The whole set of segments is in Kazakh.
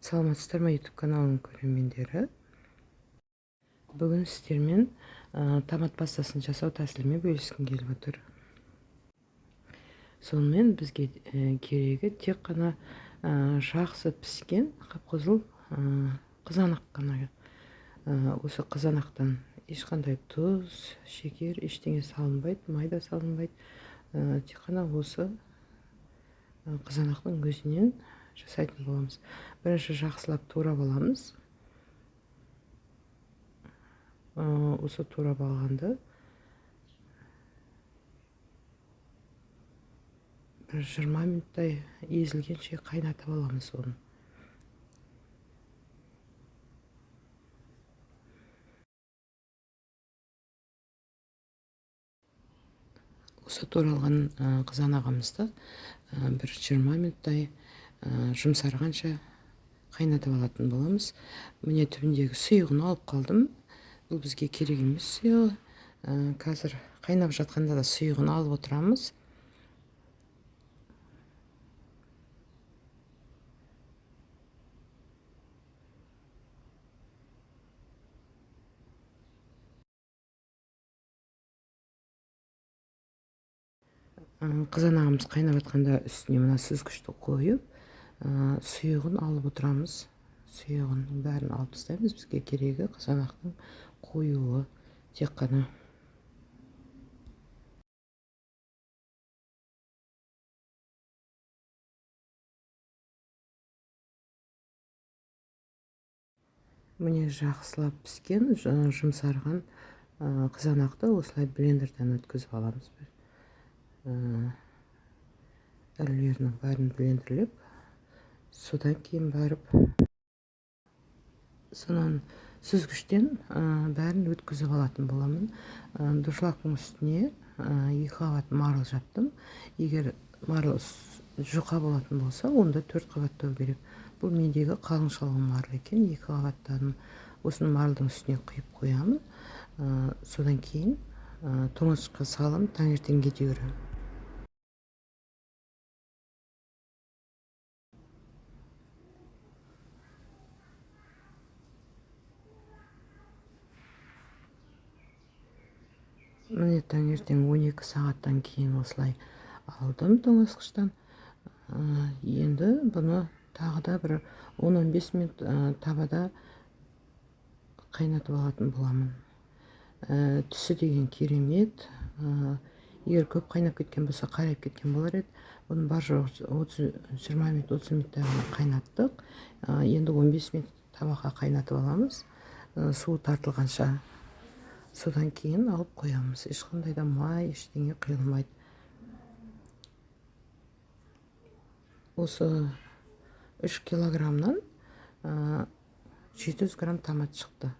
Саламатсыздар ма, YouTube каналының көрермендері? Бүгін сіздермен томат пастасын жасау тәсілімен бөліскім келіп отыр. Сонымен бізге керегі тек қана жақсы піскен қып-қызыл қызанақ қана. Осы қызанақтан ешқандай тұз, шекер, ештеңе салынбайды, майда салынбайды. Тек қана осы қызанақтың өзінен жасайтын боламыз. Бірінші жақсылап турап аламыз. Осы турап алғанды бір 20 минуттай езілгенше қайнатып аламыз оны. Осы туралған қызанағымызды бір 20 минуттай жұмсарғанша қайнатып алатын боламыз. Міне түбіндегі сұйығын алып қалдым. Бұл бізге керек емес сұйығы. Қазір қайнап жатқанда да сұйығын алып отырамыз. Қызанағымыз қайнап жатқанда үстіне мына сүзгішті қойып, сұйығын алып отырамыз. Сұйығының бәрін алып тастаймыз. Бізге керегі қызанақтың қоюы тек қана. Міне жақсылап піскен, жұмсарған қызанақты осылай блендерден өткізіп аламыз. Ірілерінің бәрін блендерлеп, содан кейін барып сонан сүзгіштен бәрін өткізіп алатын боламын. Дұршылақтың үстіне 2 қабат марыл жаптым. Егер марыл жұқа болатын болса, онда 4 қабаттау керек. Бұл мендегі қалың шалғын марыл екен. 2 қабаттадым. Осыны марылдың үстіне құйып қоямын. Содан кейін тоңазытқышқа салым, таңертеңге дейін. Міне таңертең 12 сағаттан кейін осылай алдым тоңазытқыштан. Енді бұны тағы да бір 10-15 минут табада қайнатып алатын боламын. Түсі деген керемет. Егер көп қайнап кеткен болса, қарайып кеткен болар еді. Бұны бар жоқ 20 минут, 30 минуттай қайнаттық. Енді 15 минут табаққа қайнатып аламыз. Суы тартылғанша. Содан кейін алып қоямыз. Ешқандай да май, ештеңе құйылмайды. Осы 3 килограмнан 700 грамм томат шықты.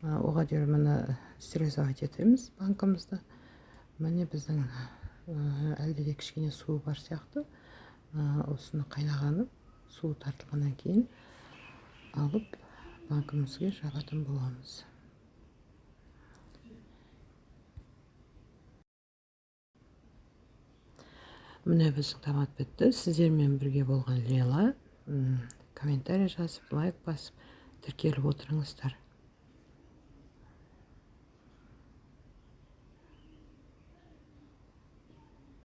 Оға дейін мұны стерилизовать етеміз банкамызды. Міне біздің әлде де кішкене суы бар сияқты. Осыны қайнағаны, суы тартылғаннан кейін алып банкамызға жабатын боламыз. Міне біздің томат бітті. Сіздермен бірге болған Лейла. Комментарий жазып, лайк басып, тіркеліп отырыңыздар.